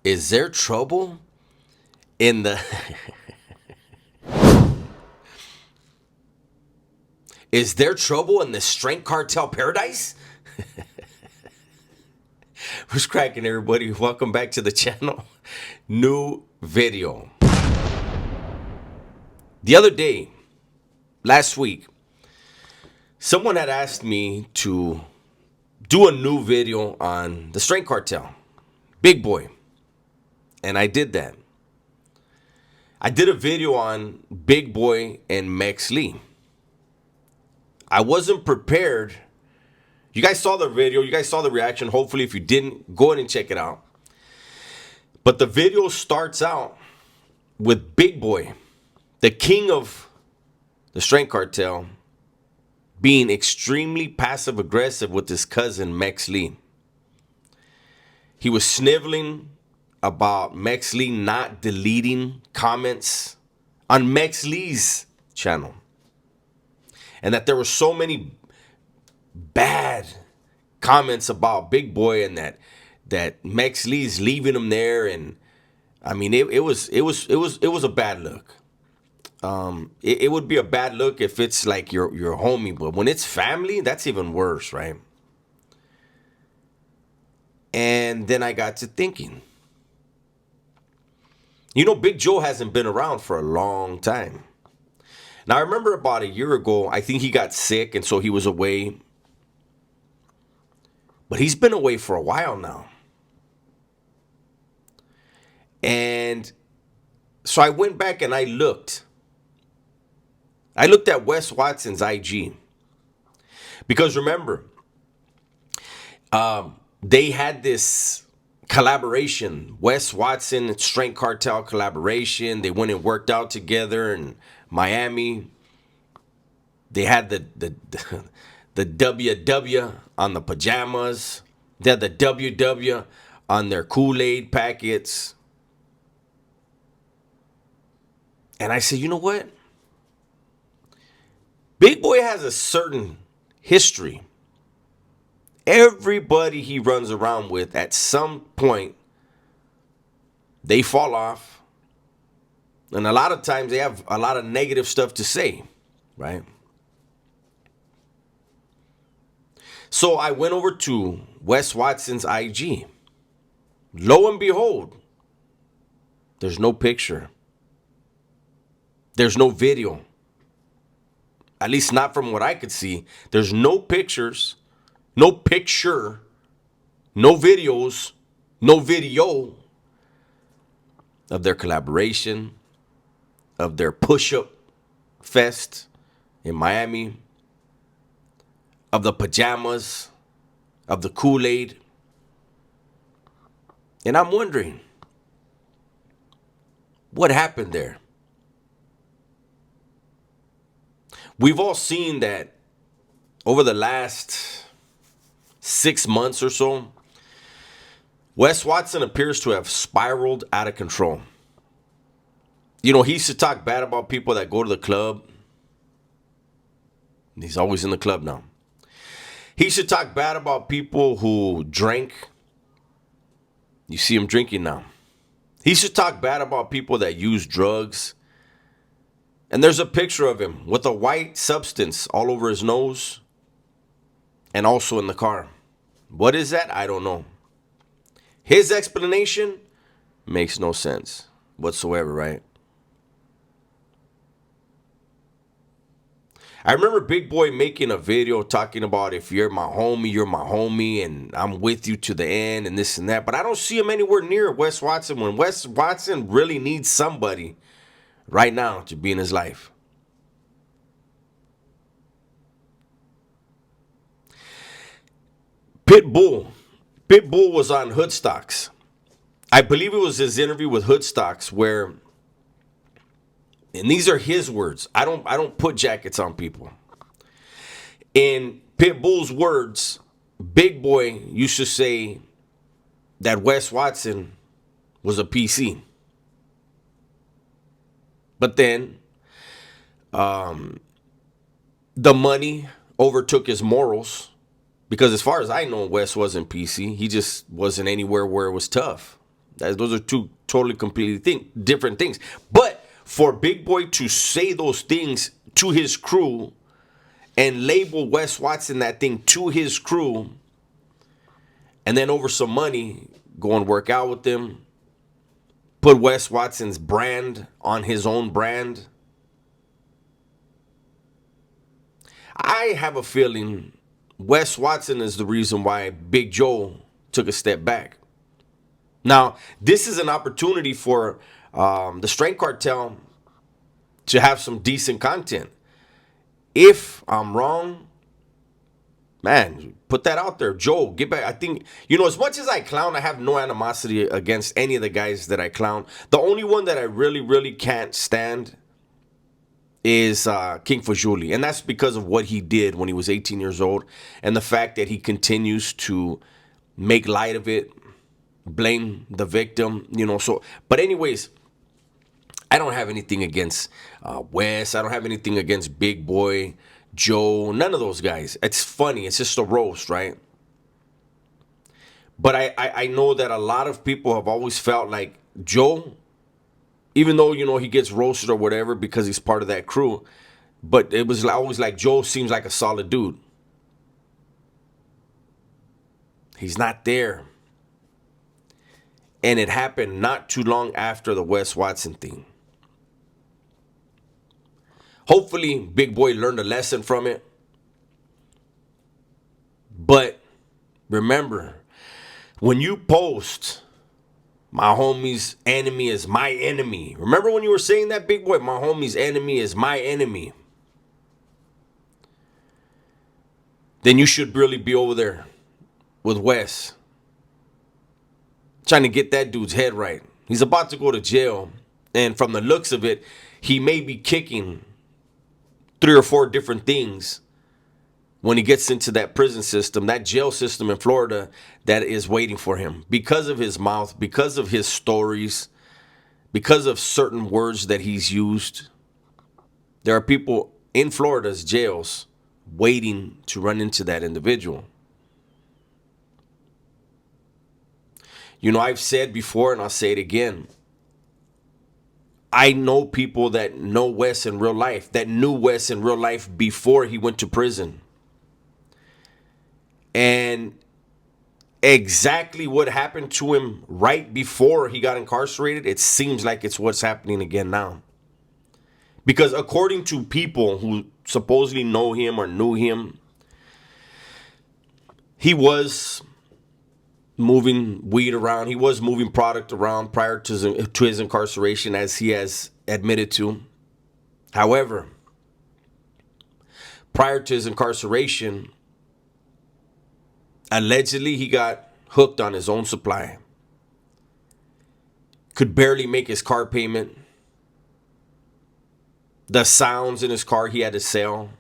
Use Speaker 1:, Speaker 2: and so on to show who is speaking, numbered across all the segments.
Speaker 1: Is there trouble in the Is there trouble in the Strength Cartel paradise? Who's cracking, everybody? Welcome back to the channel. New video. The other day, last week, someone had asked me to do a new video on the Strength Cartel, Big Boy. And I did that. I did a video on Big Boy and Mex Lee. I wasn't prepared. You guys saw the video. You guys saw the reaction. Hopefully, if you didn't, go ahead and check it out. But the video starts out with Big Boy, the king of the Strength Cartel, being extremely passive-aggressive with his cousin, Mex Lee. He was sniveling about Mex Lee not deleting comments on Mex Lee's channel. And that there were so many bad comments about Big Boy, and that Mex Lee's leaving him there. And I mean, it was a bad look. It would be a bad look if it's like your homie, but when it's family, that's even worse, right? And then I got to thinking, you know, Big Joe hasn't been around for a long time. Now, I remember about a year ago, I think he got sick, and so he was away. But he's been away for a while now. And so I went back and I looked. I looked at Wes Watson's IG. Because remember, they had this collaboration, Wes Watson and Strength Cartel collaboration. They went and worked out together in Miami. They had the WW on the pajamas. They had the WW on their Kool-Aid packets. And I said, you know what? Big Boy has a certain history. Everybody he runs around with, at some point, they fall off. And a lot of times they have a lot of negative stuff to say, right? So I went over to Wes Watson's IG. Lo and behold, there's no picture. There's no video. At least not from what I could see. There's no pictures. No picture, no videos, no video of their collaboration, of their push-up fest in Miami, of the pajamas, of the Kool-Aid. And I'm wondering, what happened there? We've all seen that over the last 6 months or so, Wes Watson appears to have spiraled out of control. You know, he used to talk bad about people that go to the club. He's always in the club now. He used to talk bad about people who drank. You see him drinking now. He used to talk bad about people that use drugs. And there's a picture of him with a white substance all over his nose and also in the car. What is that? I don't know. His explanation makes no sense whatsoever, right? I remember Big Boy making a video talking about, if you're my homie, and I'm with you to the end, and this and that. But I don't see him anywhere near Wes Watson when Wes Watson really needs somebody right now to be in his life. Pitbull was on Hoodstocks. I believe it was his interview with Hoodstocks where, and these are his words. I don't put jackets on people. In Pitbull's words, Big Boy used to say that Wes Watson was a PC. But then the money overtook his morals. Because as far as I know, Wes wasn't PC. He just wasn't anywhere where it was tough. Those are two totally completely different things. But for Big Boy to say those things to his crew and label Wes Watson that thing to his crew, and then over some money go and work out with them, put Wes Watson's brand on his own brand. I have a feeling Wes Watson is the reason why Big Joe took a step back. Now, this is an opportunity for the Strength Cartel to have some decent content. If I'm wrong, man, put that out there. Joe, get back. I think, as much as I clown, I have no animosity against any of the guys that I clown. The only one that I really, really can't stand is King Fajuli. And that's because of what he did when he was 18 years old. And the fact that he continues to make light of it, blame the victim, So, but anyways, I don't have anything against Wes. I don't have anything against Big Boy, Joe, none of those guys. It's funny. It's just a roast, right? But I know that a lot of people have always felt like Joe, even though, he gets roasted or whatever because he's part of that crew, but it was always like Joe seems like a solid dude. He's not there. And it happened not too long after the Wes Watson thing. Hopefully, Big Boy learned a lesson from it. But remember, when you post, my homie's enemy is my enemy. Remember when you were saying that, Big Boy? My homie's enemy is my enemy. Then you should really be over there with Wes, trying to get that dude's head right. He's about to go to jail. And from the looks of it, he may be kicking 3 or 4 different things when he gets into that prison system, that jail system in Florida that is waiting for him. Because of his mouth, because of his stories, because of certain words that he's used. There are people in Florida's jails waiting to run into that individual. I've said before, and I'll say it again, I know people that know Wes in real life, that knew Wes in real life before he went to prison. And exactly what happened to him right before he got incarcerated, it seems like it's what's happening again now. Because according to people who supposedly know him or knew him, he was moving weed around. He was moving product around prior to his incarceration, as he has admitted to. However, prior to his incarceration, allegedly he got hooked on his own supply. Could barely make his car payment. The sounds in his car he had to sell.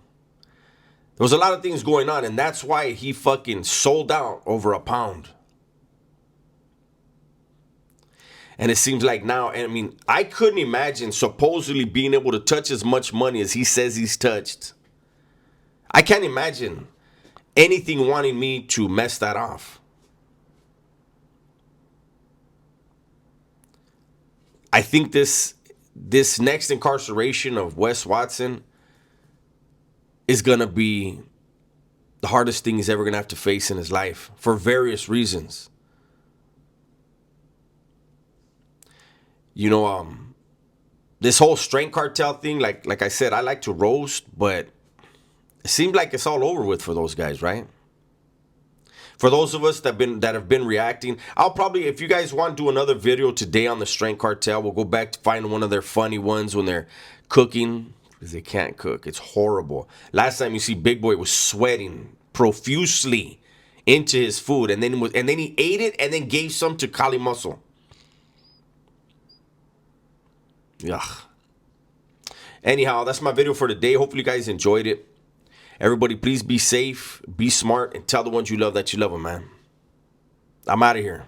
Speaker 1: There was a lot of things going on, and that's why he fucking sold out over a pound. And it seems like now, I couldn't imagine supposedly being able to touch as much money as he says he's touched. I can't imagine anything wanting me to mess that off. I think this next incarceration of Wes Watson is going to be the hardest thing he's ever going to have to face in his life for various reasons. This whole Strength Cartel thing, like I said, I like to roast, but it seems like it's all over with for those guys, right? For those of us that have been reacting, I'll probably, if you guys want to do another video today on the Strength Cartel, we'll go back to find one of their funny ones when they're cooking, because they can't cook. It's horrible. Last time you see Big Boy was sweating profusely into his food, and then he ate it and then gave some to Kali Muscle. Yuck. Anyhow, that's my video for today. Hopefully you guys enjoyed it. Everybody, please be safe, be smart, and tell the ones you love that you love them, man. I'm out of here.